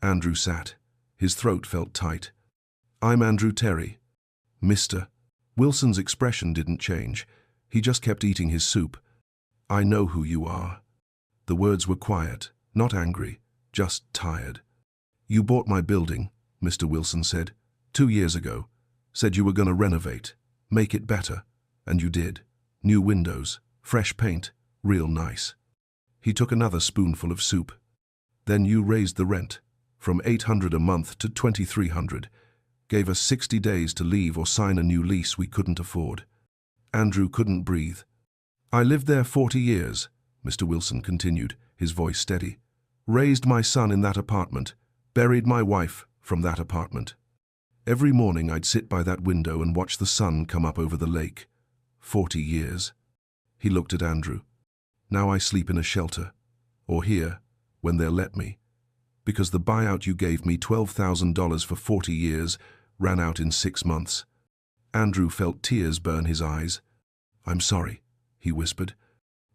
Andrew sat. His throat felt tight. "I'm Andrew Terry." "Mr." Wilson's expression didn't change. He just kept eating his soup. "I know who you are." The words were quiet, not angry, just tired. "You bought my building," Mr. Wilson said, 2 years ago. Said you were going to renovate, make it better. And you did. New windows, fresh paint, real nice. He took another spoonful of soup. "Then you raised the rent, from $800 a month to $2,300. Gave us 60 days to leave or sign a new lease we couldn't afford." Andrew couldn't breathe. "I lived there 40 years, Mr. Wilson continued, his voice steady. "Raised my son in that apartment, buried my wife from that apartment. Every morning I'd sit by that window and watch the sun come up over the lake. 40 years. He looked at Andrew. "Now I sleep in a shelter, or here, when they'll let me. Because the buyout you gave me, $12,000 for 40 years, ran out in 6 months. Andrew felt tears burn his eyes. "I'm sorry," he whispered.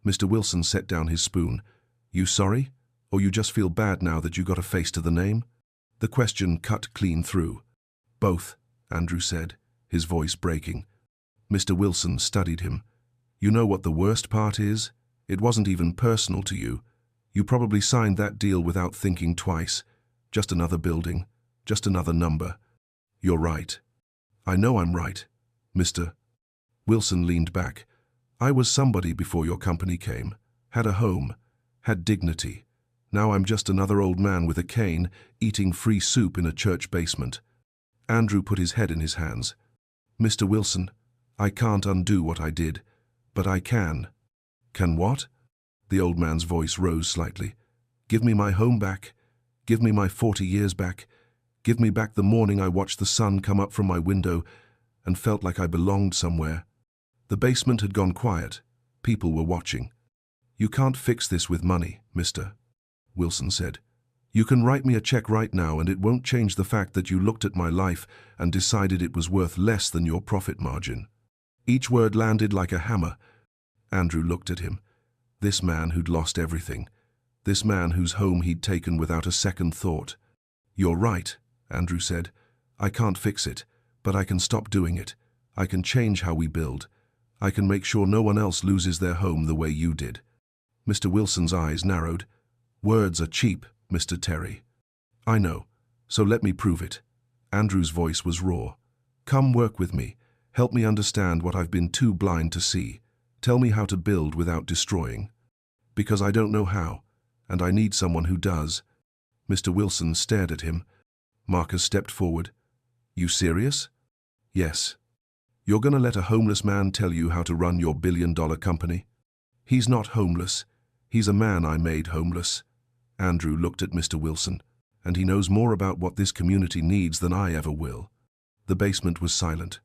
Mr. Wilson set down his spoon. "You sorry? Or you just feel bad now that you got a face to the name?" The question cut clean through. "Both," Andrew said, his voice breaking. Mr. Wilson studied him. "You know what the worst part is? It wasn't even personal to you. You probably signed that deal without thinking twice. Just another building, just another number. You're right. I know I'm right, Mr. Wilson leaned back. "I was somebody before your company came. Had a home, had dignity. Now I'm just another old man with a cane, eating free soup in a church basement." Andrew put his head in his hands. "Mr. Wilson, I can't undo what I did, but I can." "Can what?" The old man's voice rose slightly. "Give me my home back. Give me my 40 years back. Give me back the morning I watched the sun come up from my window and felt like I belonged somewhere." The basement had gone quiet. People were watching. "You can't fix this with money, Mr. Wilson said. "You can write me a check right now and it won't change the fact that you looked at my life and decided it was worth less than your profit margin." Each word landed like a hammer. Andrew looked at him. This man who'd lost everything. This man whose home he'd taken without a second thought. "You're right," Andrew said. "I can't fix it, but I can stop doing it. I can change how we build. I can make sure no one else loses their home the way you did." Mr. Wilson's eyes narrowed. "Words are cheap, Mr. Terry." "I know, so let me prove it." Andrew's voice was raw. "Come work with me. Help me understand what I've been too blind to see. Tell me how to build without destroying. Because I don't know how, and I need someone who does." Mr. Wilson stared at him. Marcus stepped forward. "You serious?" "Yes." "You're going to let a homeless man tell you how to run your billion-dollar company?" "He's not homeless. He's a man I made homeless." Andrew looked at Mr. Wilson, "and he knows more about what this community needs than I ever will." The basement was silent.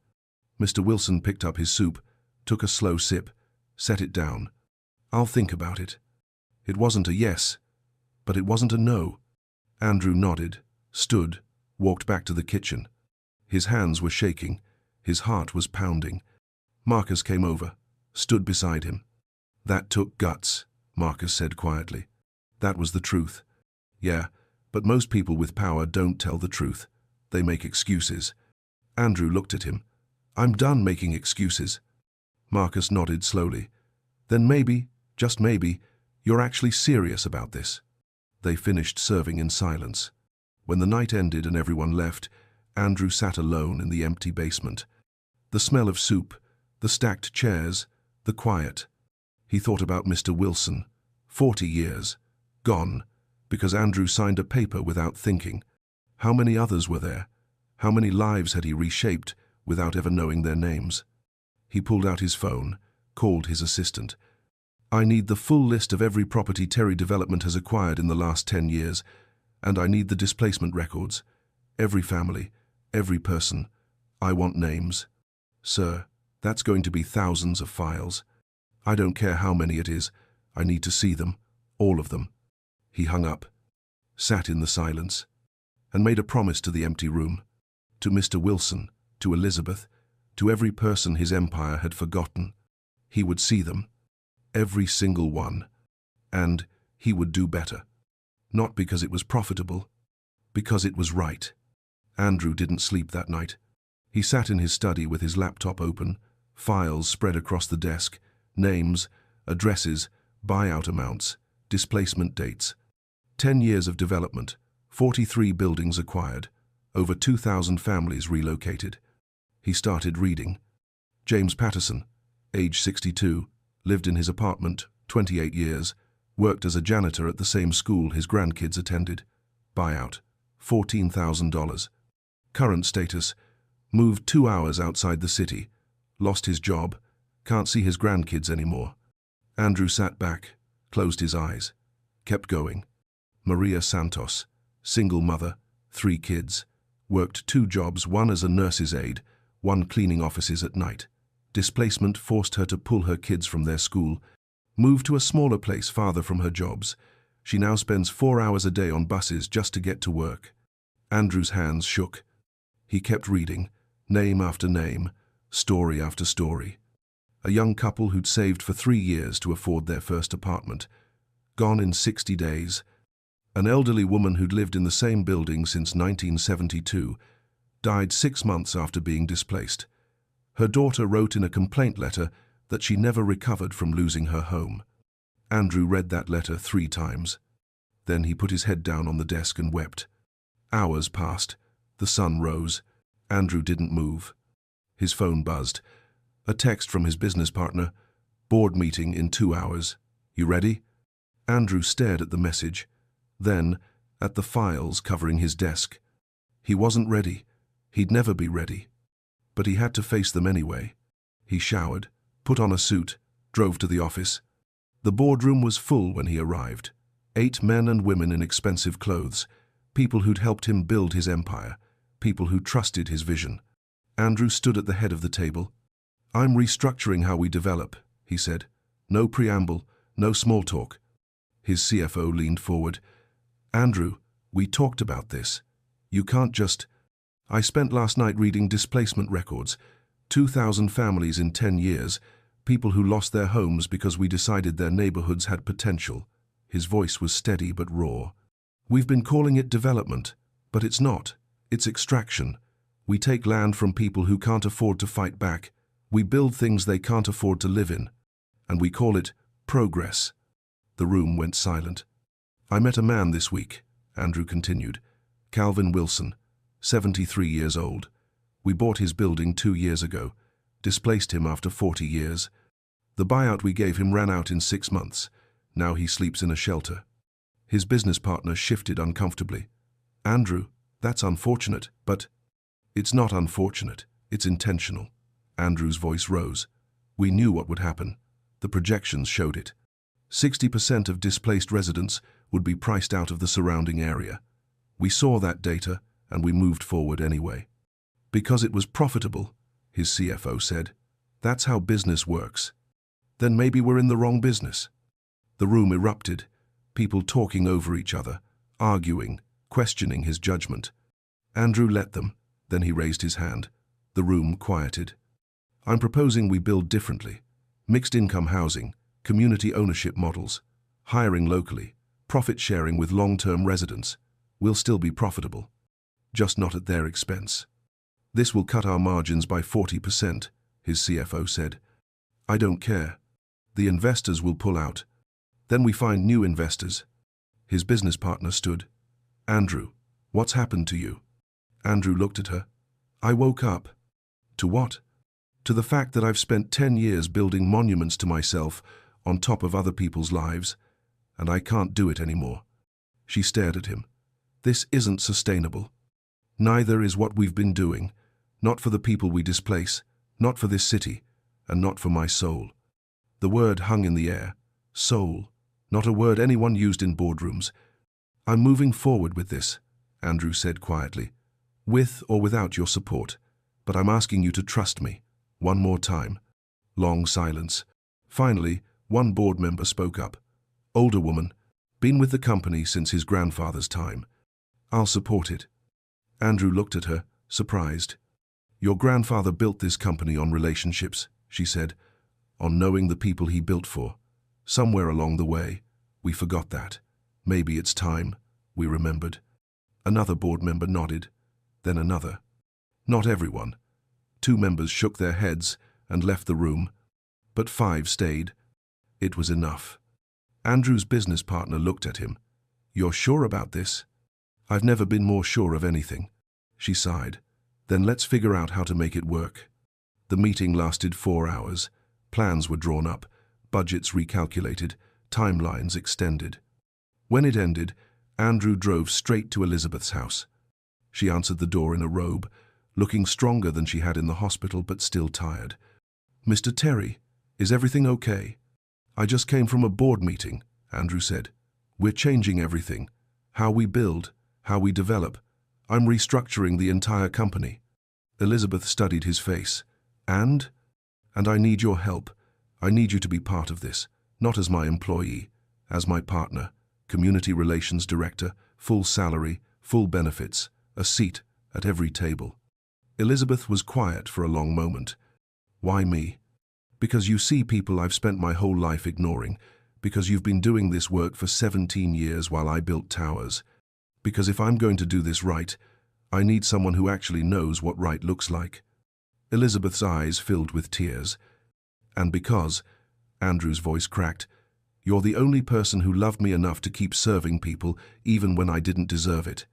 Mr. Wilson picked up his soup, took a slow sip, set it down. "I'll think about it." It wasn't a yes, but it wasn't a no. Andrew nodded, stood, walked back to the kitchen. His hands were shaking, his heart was pounding. Marcus came over, stood beside him. "That took guts," Marcus said quietly. "That was the truth." "Yeah, but most people with power don't tell the truth. They make excuses." Andrew looked at him. "I'm done making excuses." Marcus nodded slowly. "Then maybe, just maybe, you're actually serious about this." They finished serving in silence. When the night ended and everyone left, Andrew sat alone in the empty basement. The smell of soup, the stacked chairs, the quiet. He thought about Mr. Wilson. 40 years. Gone. Because Andrew signed a paper without thinking. How many others were there? How many lives had he reshaped without ever knowing their names? He pulled out his phone, called his assistant. "I need the full list of every property Terry Development has acquired in the last 10 years, and I need the displacement records. Every family, every person. I want names." "Sir, that's going to be thousands of files." "I don't care how many it is. I need to see them. All of them. He hung up, sat in the silence, and made a promise to the empty room, to Mr. Wilson, to Elizabeth, to every person his empire had forgotten. He would see them, every single one, and he would do better. Not because it was profitable, because it was right. Andrew didn't sleep that night. He sat in his study with his laptop open, files spread across the desk, names, addresses, buyout amounts, displacement dates. 10 years of development, 43 buildings acquired, over 2,000 families relocated. He started reading. James Patterson, age 62, lived in his apartment, 28 years, worked as a janitor at the same school his grandkids attended. Buyout, $14,000. Current status, moved 2 hours outside the city, lost his job, can't see his grandkids anymore. Andrew sat back, closed his eyes, kept going. Maria Santos, single mother, 3 kids, worked 2 jobs, one as a nurse's aide, one cleaning offices at night. Displacement forced her to pull her kids from their school, moved to a smaller place farther from her jobs. She now spends 4 hours a day on buses just to get to work. Andrew's hands shook. He kept reading, name after name, story after story. A young couple who'd saved for 3 years to afford their first apartment. Gone in 60 days. An elderly woman who'd lived in the same building since 1972 died 6 months after being displaced. Her daughter wrote in a complaint letter that she never recovered from losing her home. Andrew read that letter 3 times. Then he put his head down on the desk and wept. Hours passed. The sun rose. Andrew didn't move. His phone buzzed. A text from his business partner. Board meeting in 2 hours. You ready? Andrew stared at the message, then at the files covering his desk. He wasn't ready. He'd never be ready. But he had to face them anyway. He showered, put on a suit, drove to the office. The boardroom was full when he arrived. 8 men and women in expensive clothes, people who'd helped him build his empire, people who trusted his vision. Andrew stood at the head of the table. I'm restructuring how we develop, he said. No preamble, no small talk. His CFO leaned forward. Andrew, we talked about this. You can't just... I spent last night reading displacement records. 2,000 families in 10 years, people who lost their homes because we decided their neighborhoods had potential. His voice was steady but raw. We've been calling it development, but it's not. It's extraction. We take land from people who can't afford to fight back. We build things they can't afford to live in. And we call it progress. The room went silent. I met a man this week, Andrew continued. Calvin Wilson, 73 years old. We bought his building 2 years ago, displaced him after 40 years. The buyout we gave him ran out in 6 months. Now he sleeps in a shelter. His business partner shifted uncomfortably. Andrew, that's unfortunate, but... It's not unfortunate, it's intentional. Andrew's voice rose. We knew what would happen. The projections showed it. 60% of displaced residents would be priced out of the surrounding area. We saw that data, and we moved forward anyway. Because it was profitable, his CFO said. That's how business works. Then maybe we're in the wrong business. The room erupted, people talking over each other, arguing, questioning his judgment. Andrew let them, then he raised his hand. The room quieted. I'm proposing we build differently. Mixed income housing, community ownership models, hiring locally, profit sharing with long-term residents. We'll still be profitable, just not at their expense. This will cut our margins by 40%, his CFO said. I don't care. The investors will pull out. Then we find new investors. His business partner stood. Andrew, what's happened to you? Andrew looked at her. I woke up. To what? To the fact that I've spent 10 years building monuments to myself on top of other people's lives, and I can't do it anymore. She stared at him. This isn't sustainable. Neither is what we've been doing. Not for the people we displace, not for this city, and not for my soul. The word hung in the air. Soul. Not a word anyone used in boardrooms. I'm moving forward with this, Andrew said quietly. With or without your support. But I'm asking you to trust me. One more time. Long silence. Finally, one board member spoke up. Older woman, Been with the company since his grandfather's time. I'll support it. Andrew looked at her, surprised. Your grandfather built this company on relationships, she said, on knowing the people he built for. Somewhere along the way, we forgot that. Maybe it's time, we remembered. Another board member nodded, then another. Not everyone. 2 members shook their heads and left the room, but 5 stayed. It was enough. Andrew's business partner looked at him. You're sure about this? I've never been more sure of anything. She sighed. Then let's figure out how to make it work. The meeting lasted 4 hours. Plans were drawn up, budgets recalculated, timelines extended. When it ended, Andrew drove straight to Elizabeth's house. She answered the door in a robe, looking stronger than she had in the hospital but still tired. Mr. Terry, is everything okay? I just came from a board meeting, Andrew said. We're changing everything. How we build, how we develop. I'm restructuring the entire company. Elizabeth studied his face. And I need your help. I need you to be part of this, not as my employee, as my partner, community relations director, full salary, full benefits, a seat at every table. Elizabeth was quiet for a long moment. Why me? Because you see people I've spent my whole life ignoring, because you've been doing this work for 17 years while I built towers. Because if I'm going to do this right, I need someone who actually knows what right looks like. Elizabeth's eyes filled with tears. And because, Andrew's voice cracked, you're the only person who loved me enough to keep serving people even when I didn't deserve it.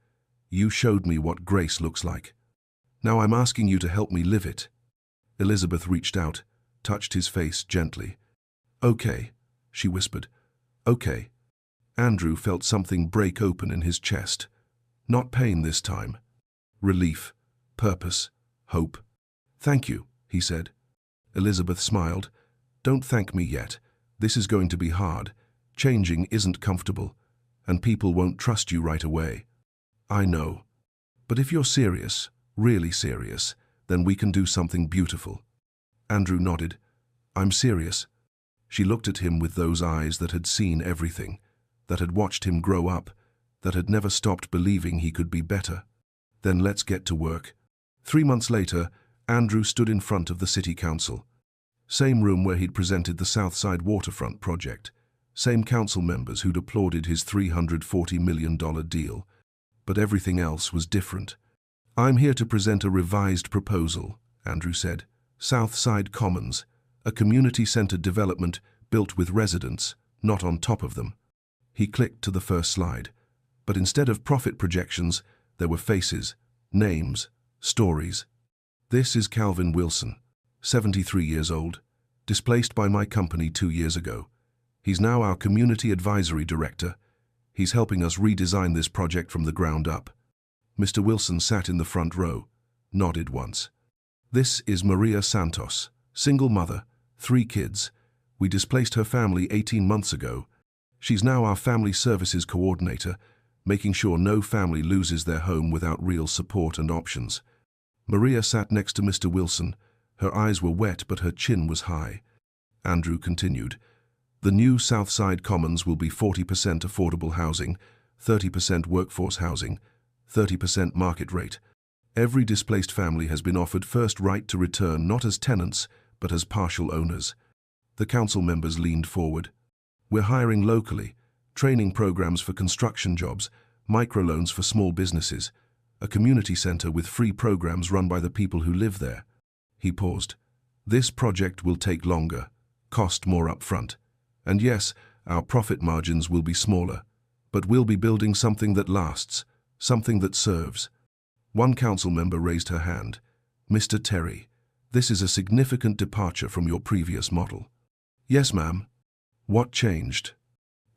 You showed me what grace looks like. Now I'm asking you to help me live it. Elizabeth reached out, touched his face gently. Okay, she whispered. Okay. Andrew felt something break open in his chest. Not pain this time. Relief, purpose, hope. Thank you, he said. Elizabeth smiled. Don't thank me yet. This is going to be hard. Changing isn't comfortable, and people won't trust you right away. I know. But if you're serious, really serious, then we can do something beautiful. Andrew nodded. I'm serious. She looked at him with those eyes that had seen everything, that had watched him grow up, that had never stopped believing he could be better. Then let's get to work. 3 months later, Andrew stood in front of the city council. Same room where he'd presented the Southside waterfront project. Same council members who'd applauded his $340 million deal. But everything else was different. I'm here to present a revised proposal, Andrew said. Southside Commons, a community-centered development built with residents, not on top of them. He clicked to the first slide. But instead of profit projections, there were faces, names, stories. This is Calvin Wilson, 73 years old, displaced by my company 2 years ago. He's now our community advisory director. He's helping us redesign this project from the ground up. Mr. Wilson sat in the front row, nodded once. This is Maria Santos, single mother, 3 kids. We displaced her family 18 months ago. She's now our family services coordinator, making sure no family loses their home without real support and options. Maria sat next to Mr. Wilson. Her eyes were wet, but her chin was high. Andrew continued. The new Southside Commons will be 40% affordable housing, 30% workforce housing, 30% market rate. Every displaced family has been offered first right to return not as tenants, but as partial owners. The council members leaned forward. We're hiring locally, training programs for construction jobs, microloans for small businesses, a community center with free programs run by the people who live there. He paused. This project will take longer, cost more upfront. And yes, our profit margins will be smaller, but we'll be building something that lasts, something that serves. One council member raised her hand. Mr. Terry, this is a significant departure from your previous model. Yes, ma'am. What changed?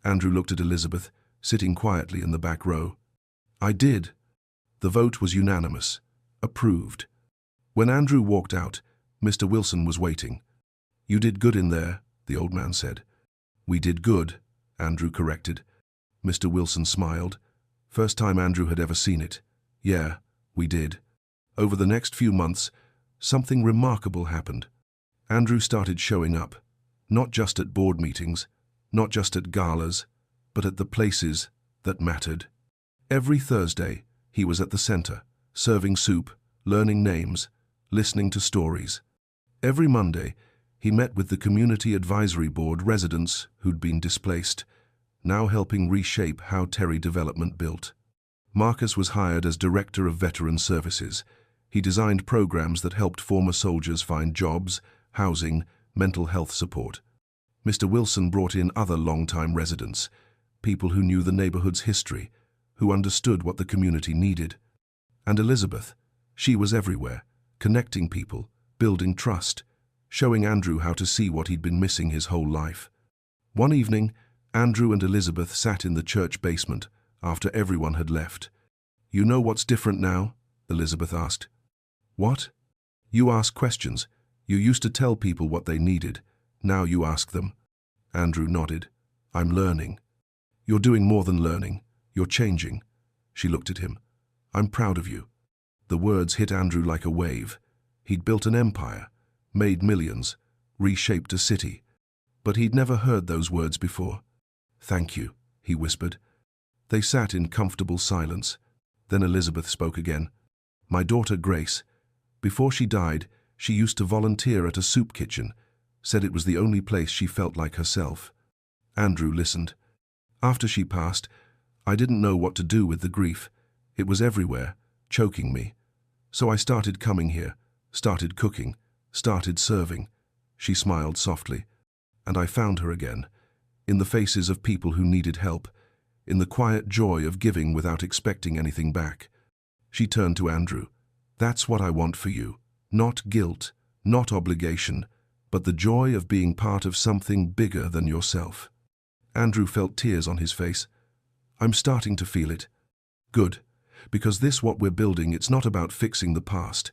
Andrew looked at Elizabeth, sitting quietly in the back row. I did. The vote was unanimous. Approved. When Andrew walked out, Mr. Wilson was waiting. You did good in there, the old man said. We did good, Andrew corrected. Mr. Wilson smiled. First time Andrew had ever seen it. Yeah, we did. Over the next few months, something remarkable happened. Andrew started showing up, not just at board meetings, not just at galas, but at the places that mattered. Every Thursday, he was at the center, serving soup, learning names, listening to stories. Every Monday, he met with the Community Advisory Board residents who'd been displaced, now helping reshape how Terry development built. Marcus was hired as Director of Veteran Services. He designed programs that helped former soldiers find jobs, housing, mental health support. Mr. Wilson brought in other long-time residents, people who knew the neighborhood's history, who understood what the community needed. And Elizabeth, she was everywhere, connecting people, building trust, showing Andrew how to see what he'd been missing his whole life. One evening, Andrew and Elizabeth sat in the church basement after everyone had left. "You know what's different now?" Elizabeth asked. "What?" "You ask questions. You used to tell people what they needed. Now you ask them." Andrew nodded. "I'm learning." "You're doing more than learning. You're changing." She looked at him. "I'm proud of you." The words hit Andrew like a wave. He'd built an empire, made millions, reshaped a city. But he'd never heard those words before. "Thank you," he whispered. They sat in comfortable silence. Then Elizabeth spoke again. "My daughter Grace, before she died, she used to volunteer at a soup kitchen, said it was the only place she felt like herself." Andrew listened. "After she passed, I didn't know what to do with the grief. It was everywhere, choking me. So I started coming here, started cooking, started serving." She smiled softly. "And I found her again, in the faces of people who needed help, in the quiet joy of giving without expecting anything back." She turned to Andrew. "That's what I want for you. Not guilt, not obligation, but the joy of being part of something bigger than yourself." Andrew felt tears on his face. "I'm starting to feel it." "Good, because what we're building, it's not about fixing the past.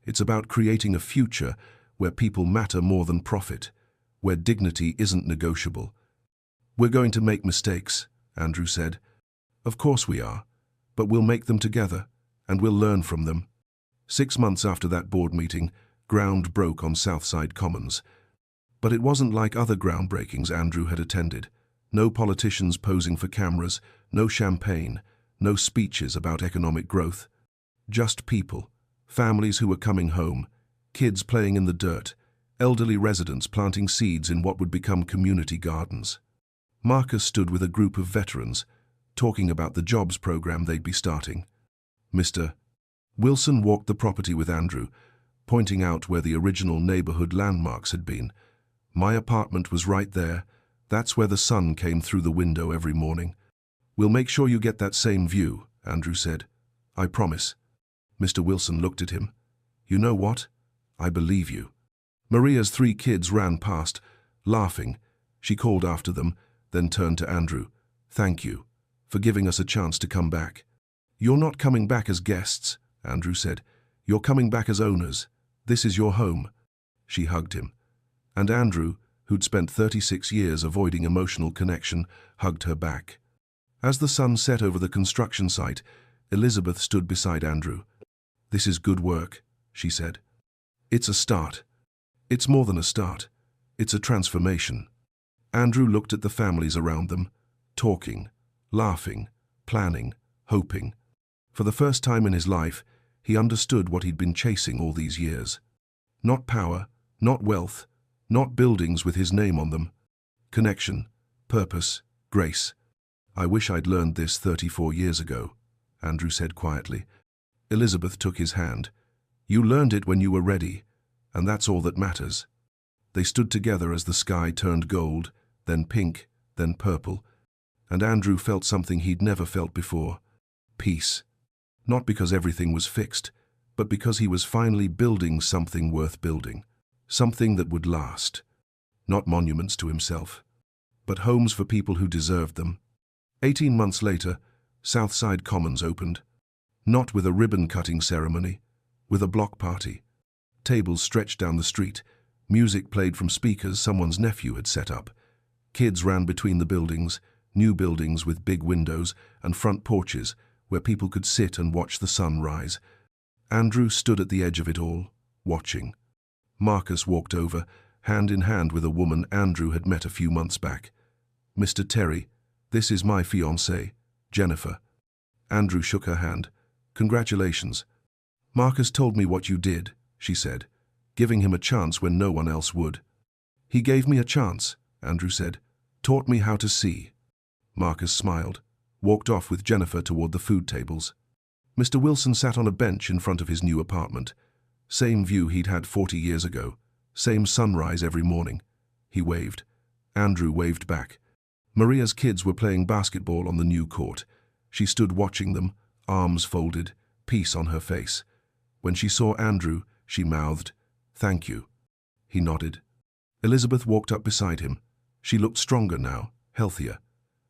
It's about creating a future where people matter more than profit, where dignity isn't negotiable." "We're going to make mistakes," Andrew said. "Of course we are, but we'll make them together, and we'll learn from them." 6 months after that board meeting, ground broke on Southside Commons. But it wasn't like other groundbreakings Andrew had attended. No politicians posing for cameras, no champagne, no speeches about economic growth. Just people, families who were coming home, kids playing in the dirt, elderly residents planting seeds in what would become community gardens. Marcus stood with a group of veterans, talking about the jobs program they'd be starting. Mr. Wilson walked the property with Andrew, pointing out where the original neighborhood landmarks had been. "My apartment was right there. That's where the sun came through the window every morning." "We'll make sure you get that same view," Andrew said. "I promise." Mr. Wilson looked at him. "You know what? I believe you." Maria's 3 kids ran past, laughing. She called after them, then turned to Andrew. "Thank you for giving us a chance to come back." "You're not coming back as guests," Andrew said. "You're coming back as owners. This is your home." She hugged him. And Andrew, who'd spent 36 years avoiding emotional connection, hugged her back. As the sun set over the construction site, Elizabeth stood beside Andrew. "This is good work," she said. "It's a start. It's more than a start. It's a transformation." Andrew looked at the families around them, talking, laughing, planning, hoping. For the first time in his life, he understood what he'd been chasing all these years. Not power, not wealth, not buildings with his name on them. Connection, purpose, grace. "I wish I'd learned this 34 years ago," Andrew said quietly. Elizabeth took his hand. "You learned it when you were ready, and that's all that matters." They stood together as the sky turned gold, then pink, then purple, and Andrew felt something he'd never felt before. Peace. Not because everything was fixed, but because he was finally building something worth building. Something that would last. Not monuments to himself, but homes for people who deserved them. 18 months later, Southside Commons opened. Not with a ribbon-cutting ceremony, with a block party. Tables stretched down the street, music played from speakers someone's nephew had set up. Kids ran between the buildings, new buildings with big windows and front porches where people could sit and watch the sun rise. Andrew stood at the edge of it all, watching. Marcus walked over, hand in hand with a woman Andrew had met a few months back. "Mr. Terry, This is my fiancée, Jennifer. Andrew shook her hand. Congratulations. Marcus told me what you did, she said, giving him a chance when no one else would. He gave me a chance, Andrew said, taught me how to see. Marcus smiled, walked off with Jennifer toward the food tables. Mr. Wilson sat on a bench in front of his new apartment. Same view he'd had 40 years ago, same sunrise every morning. He waved. Andrew waved back. Maria's kids were playing basketball on the new court. She stood watching them, arms folded, peace on her face. When she saw Andrew, she mouthed, "Thank you." He nodded. Elizabeth walked up beside him. She looked stronger now, healthier.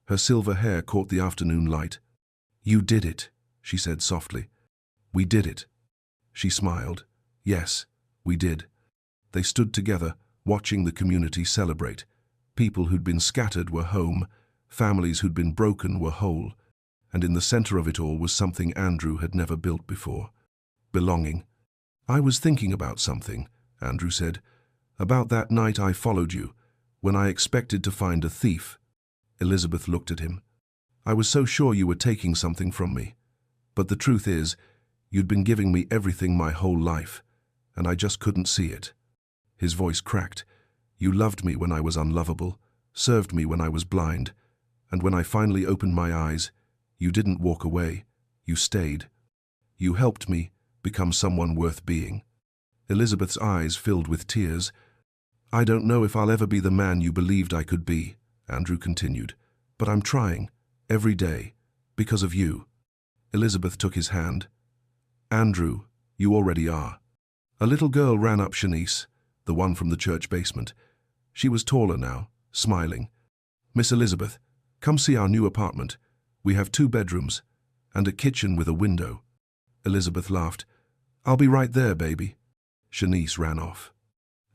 Her silver hair caught the afternoon light. "You did it," she said softly. "We did it." She smiled. "Yes, we did." They stood together, watching the community celebrate. People who'd been scattered were home, families who'd been broken were whole, and in the center of it all was something Andrew had never built before. Belonging. "I was thinking about something," Andrew said. "About that night I followed you, when I expected to find a thief." Elizabeth looked at him. "I was so sure you were taking something from me. But the truth is, you'd been giving me everything my whole life, and I just couldn't see it." His voice cracked. "You loved me when I was unlovable, served me when I was blind, and when I finally opened my eyes, you didn't walk away, you stayed. You helped me become someone worth being." Elizabeth's eyes filled with tears. "I don't know if I'll ever be the man you believed I could be," Andrew continued, "but I'm trying, every day, because of you." Elizabeth took his hand. "Andrew, you already are." A little girl ran up Shanice, the one from the church basement. She was taller now, smiling. "Miss Elizabeth, come see our new apartment. We have 2 bedrooms, and a kitchen with a window." Elizabeth laughed. "I'll be right there, baby." Shanice ran off.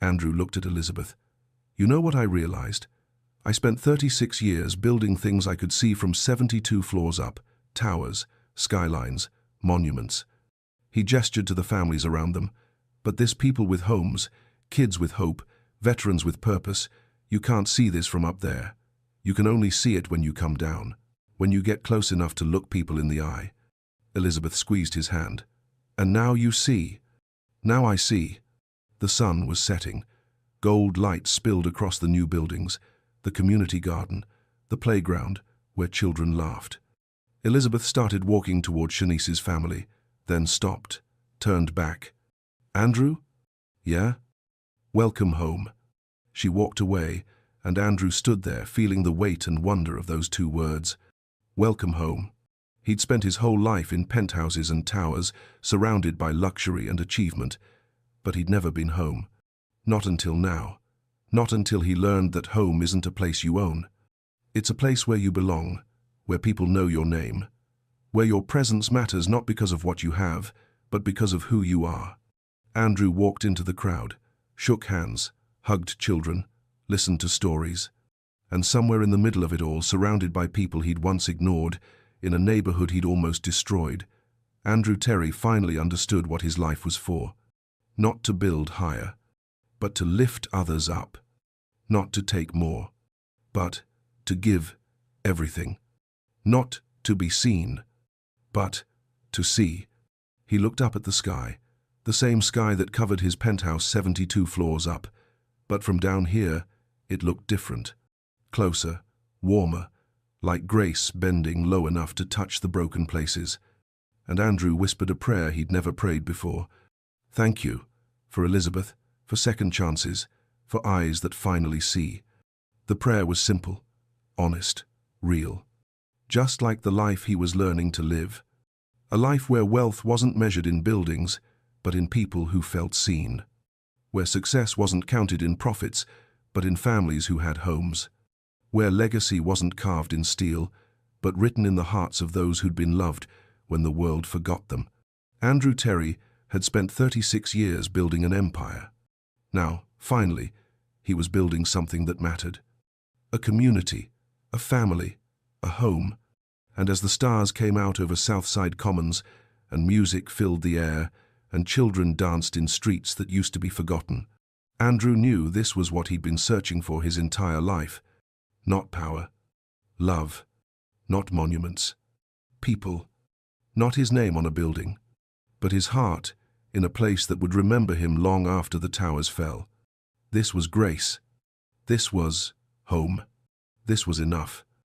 Andrew looked at Elizabeth. "You know what I realized? I spent 36 years building things I could see from 72 floors up, towers, skylines, monuments." He gestured to the families around them. "But this people with homes, kids with hope, veterans with purpose, you can't see this from up there. You can only see it when you come down, when you get close enough to look people in the eye." Elizabeth squeezed his hand. "And now you see." "Now I see." The sun was setting. Gold light spilled across the new buildings, the community garden, the playground, where children laughed. Elizabeth started walking toward Shanice's family, then stopped, turned back. "Andrew?" "Yeah?" "Welcome home." She walked away, and Andrew stood there, feeling the weight and wonder of those 2 words. Welcome home. He'd spent his whole life in penthouses and towers, surrounded by luxury and achievement, but he'd never been home. Not until now. Not until he learned that home isn't a place you own. It's a place where you belong, where people know your name, where your presence matters not because of what you have, but because of who you are. Andrew walked into the crowd, shook hands, hugged children, listened to stories, and somewhere in the middle of it all, surrounded by people he'd once ignored, in a neighborhood he'd almost destroyed, Andrew Terry finally understood what his life was for. Not to build higher, but to lift others up. Not to take more, but to give everything. Not to be seen, but to see. He looked up at the sky, the same sky that covered his penthouse 72 floors up, but from down here it looked different. Closer, warmer, like grace bending low enough to touch the broken places. And Andrew whispered a prayer he'd never prayed before. "Thank you, for Elizabeth, for second chances, for eyes that finally see." The prayer was simple, honest, real. Just like the life he was learning to live. A life where wealth wasn't measured in buildings, but in people who felt seen. Where success wasn't counted in profits, but in families who had homes. Where legacy wasn't carved in steel, but written in the hearts of those who'd been loved when the world forgot them. Andrew Terry had spent 36 years building an empire. Now, finally, he was building something that mattered. A community, a family, a home. And as the stars came out over Southside Commons, and music filled the air, and children danced in streets that used to be forgotten, Andrew knew this was what he'd been searching for his entire life. Not power, love, not monuments. People, not his name on a building, but his heart in a place that would remember him long after the towers fell. This was grace. This was home. This was enough.